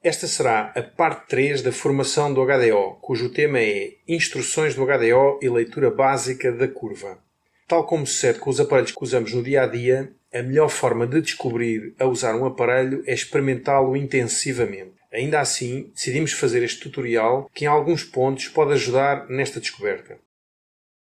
Esta será a parte 3 da formação do HDO, cujo tema é Instruções do HDO e leitura básica da curva. Tal como sucede com os aparelhos que usamos no dia a dia, a melhor forma de descobrir a usar um aparelho é experimentá-lo intensivamente. Ainda assim, decidimos fazer este tutorial que em alguns pontos pode ajudar nesta descoberta.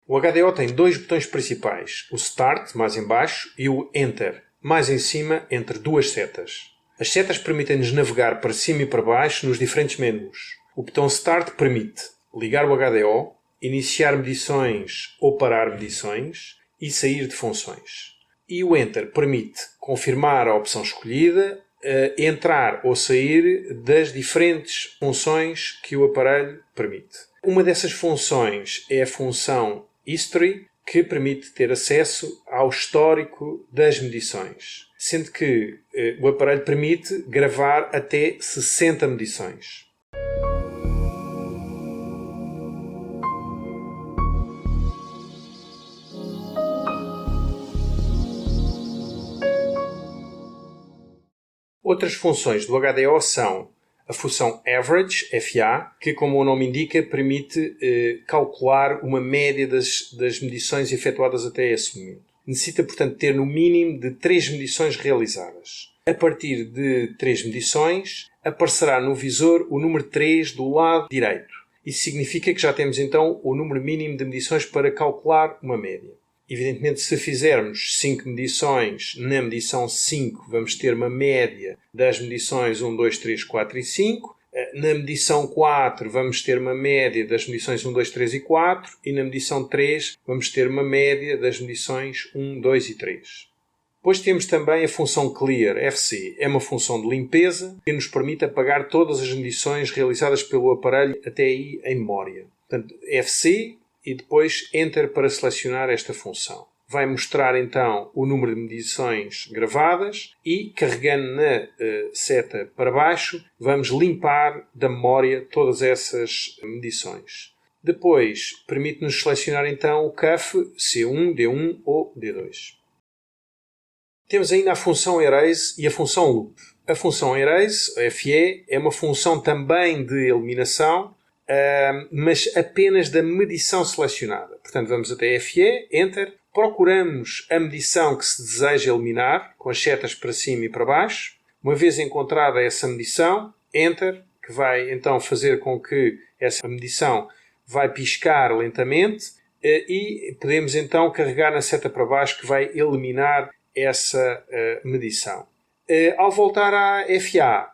O HDO tem dois botões principais, o Start, mais em baixo, e o Enter, mais em cima, entre duas setas. As setas permitem-nos navegar para cima e para baixo nos diferentes menus. O botão Start permite ligar o HDO, iniciar medições ou parar medições e sair de funções. E o Enter permite confirmar a opção escolhida, entrar ou sair das diferentes funções que o aparelho permite. Uma dessas funções é a função History, que permite ter acesso ao histórico das medições, sendo que o aparelho permite gravar até 60 medições. Outras funções do HDO são a função Average, FA, que, como o nome indica, permite calcular uma média das medições efetuadas até esse momento. Necessita, portanto, ter no mínimo de 3 medições realizadas. A partir de 3 medições, aparecerá no visor o número 3 do lado direito. Isso significa que já temos, então, o número mínimo de medições para calcular uma média. Evidentemente, se fizermos 5 medições, na medição 5 vamos ter uma média das medições 1, 2, 3, 4 e 5. Na medição 4 vamos ter uma média das medições 1, 2, 3 e 4. E na medição 3 vamos ter uma média das medições 1, 2 e 3. Depois temos também a função Clear, FC. É uma função de limpeza que nos permite apagar todas as medições realizadas pelo aparelho até aí em memória. Portanto, FC e depois Enter para selecionar esta função. Vai mostrar então o número de medições gravadas e, carregando na seta para baixo, vamos limpar da memória todas essas medições. Depois, permite-nos selecionar então o CUF C1, D1 ou D2. Temos ainda a função Erase e a função Loop. A função Erase, FE, é uma função também de eliminação, mas apenas da medição selecionada. Portanto, vamos até FE, Enter, procuramos a medição que se deseja eliminar, com as setas para cima e para baixo. Uma vez encontrada essa medição, Enter, que vai então fazer com que essa medição vai piscar lentamente e podemos então carregar na seta para baixo que vai eliminar essa medição. Ao voltar à FA,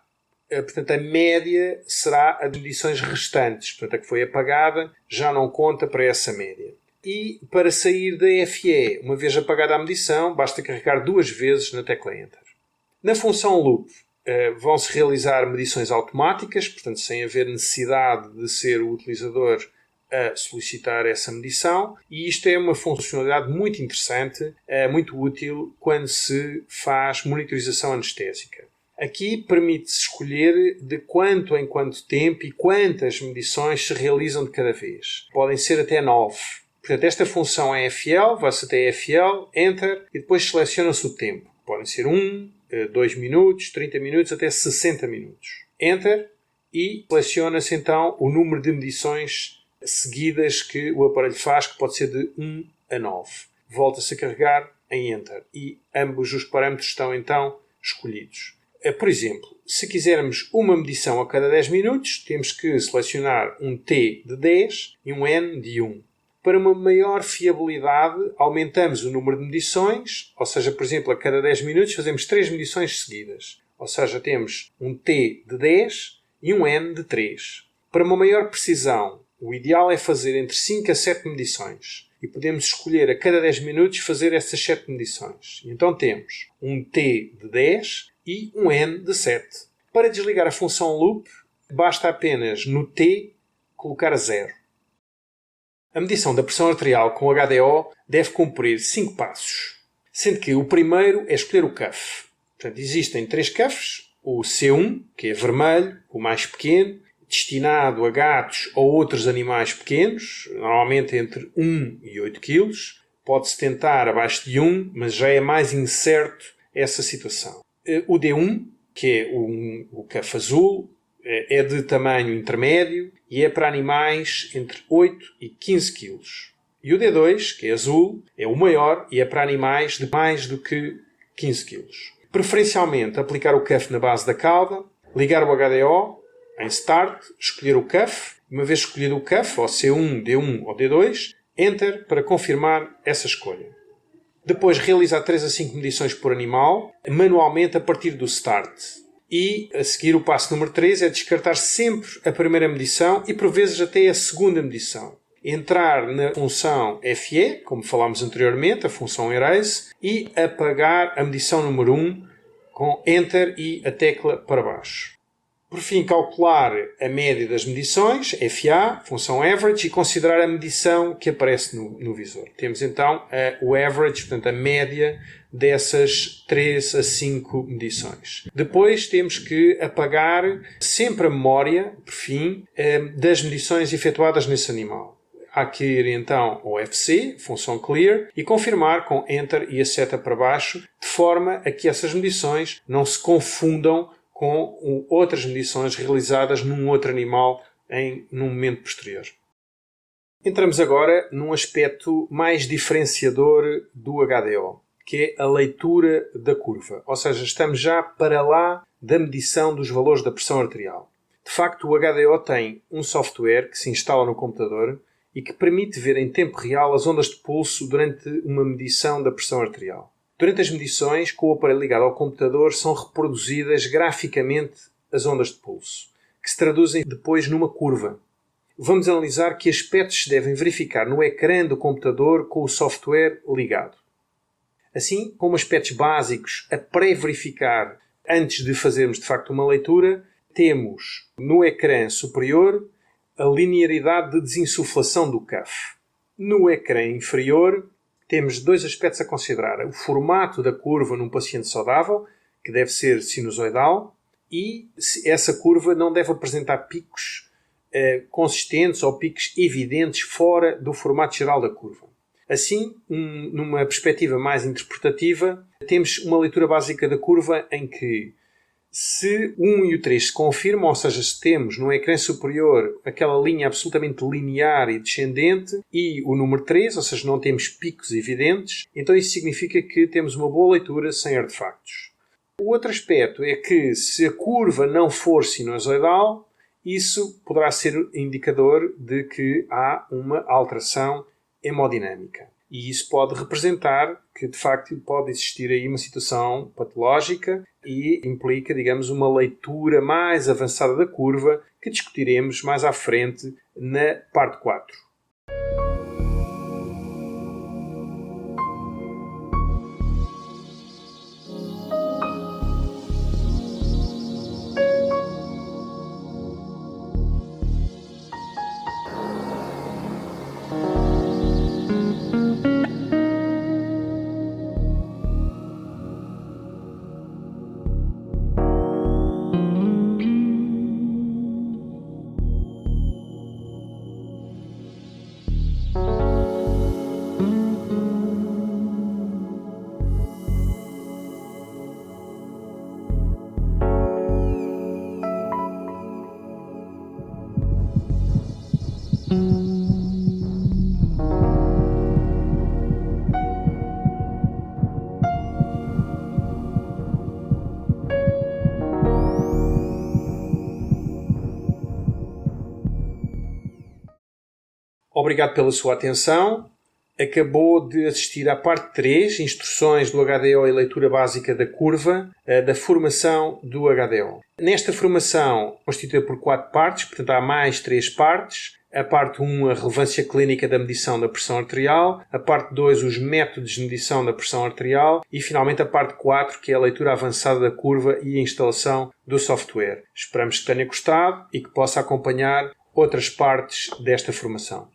portanto, a média será a de medições restantes. Portanto, a que foi apagada já não conta para essa média. E para sair da FE, uma vez apagada a medição, basta carregar 2 vezes na tecla Enter. Na função Loop, vão-se realizar medições automáticas, portanto, sem haver necessidade de ser o utilizador a solicitar essa medição. E isto é uma funcionalidade muito interessante, muito útil quando se faz monitorização anestésica. Aqui permite-se escolher de quanto em quanto tempo e quantas medições se realizam de cada vez. Podem ser até 9. Portanto, esta função é FL, vai-se até FL, Enter, e depois seleciona-se o tempo. Podem ser 1, 2 minutos, 30 minutos, até 60 minutos. Enter, e seleciona-se então o número de medições seguidas que o aparelho faz, que pode ser de 1 a 9. Volta-se a carregar em Enter, e ambos os parâmetros estão então escolhidos. Por exemplo, se quisermos uma medição a cada 10 minutos, temos que selecionar um T de 10 e um N de 1. Para uma maior fiabilidade, aumentamos o número de medições, ou seja, por exemplo, a cada 10 minutos fazemos 3 medições seguidas. Ou seja, temos um T de 10 e um N de 3. Para uma maior precisão, o ideal é fazer entre 5 a 7 medições. E podemos escolher a cada 10 minutos fazer essas 7 medições. Então temos um T de 10 e um N de 7. Para desligar a função Loop, basta apenas no T colocar 0. A medição da pressão arterial com HDO deve cumprir 5 passos, sendo que o primeiro é escolher o CUF. Portanto, existem 3 CUFs, o C1, que é vermelho, o mais pequeno, destinado a gatos ou outros animais pequenos, normalmente entre 1 e 8 kg. Pode-se tentar abaixo de 1, mas já é mais incerto essa situação. O D1, que é o CUF azul, é de tamanho intermédio e é para animais entre 8 e 15 kg. E o D2, que é azul, é o maior e é para animais de mais do que 15 kg. Preferencialmente aplicar o cuff na base da cauda, ligar o HDO, em Start, escolher o cuff, uma vez escolhido o cuff, ou C1, D1 ou D2, Enter para confirmar essa escolha. Depois realizar 3 a 5 medições por animal, manualmente a partir do Start. E a seguir o passo número 3 é descartar sempre a primeira medição e por vezes até a segunda medição. Entrar na função FE, como falámos anteriormente, a função Erase, e apagar a medição número 1 com Enter e a tecla para baixo. Por fim, calcular a média das medições, FA, função Average, e considerar a medição que aparece no visor. Temos então o Average, portanto a média dessas 3 a 5 medições. Depois temos que apagar sempre a memória, por fim, das medições efetuadas nesse animal. Há que ir então ao FC, função Clear, e confirmar com Enter e a seta para baixo, de forma a que essas medições não se confundam com outras medições realizadas num outro animal num momento posterior. Entramos agora num aspecto mais diferenciador do HDO, que é a leitura da curva. Ou seja, estamos já para lá da medição dos valores da pressão arterial. De facto, o HDO tem um software que se instala no computador e que permite ver em tempo real as ondas de pulso durante uma medição da pressão arterial. Durante as medições, com o aparelho ligado ao computador, são reproduzidas graficamente as ondas de pulso, que se traduzem depois numa curva. Vamos analisar que aspectos se devem verificar no ecrã do computador com o software ligado. Assim, como aspectos básicos a pré-verificar antes de fazermos de facto uma leitura, temos no ecrã superior a linearidade de desinsuflação do cuff. No ecrã inferior, temos 2 aspectos a considerar. O formato da curva num paciente saudável, que deve ser sinusoidal, e essa curva não deve apresentar picos consistentes ou picos evidentes fora do formato geral da curva. Assim, numa perspectiva mais interpretativa, temos uma leitura básica da curva em que se o 1 e o 3 se confirmam, ou seja, se temos no ecrã superior aquela linha absolutamente linear e descendente e o número 3, ou seja, não temos picos evidentes, então isso significa que temos uma boa leitura sem artefactos. O outro aspecto é que se a curva não for sinusoidal, isso poderá ser indicador de que há uma alteração hemodinâmica. E isso pode representar que, de facto, pode existir aí uma situação patológica e implica, digamos, uma leitura mais avançada da curva que discutiremos mais à frente na parte 4. Obrigado pela sua atenção. Acabou de assistir à parte 3, instruções do HDO e leitura básica da curva, da formação do HDO. Nesta formação, constituída por 4 partes, portanto há mais 3 partes. A parte 1, a relevância clínica da medição da pressão arterial. A parte 2, os métodos de medição da pressão arterial. E, finalmente, a parte 4, que é a leitura avançada da curva e a instalação do software. Esperamos que tenha gostado e que possa acompanhar outras partes desta formação.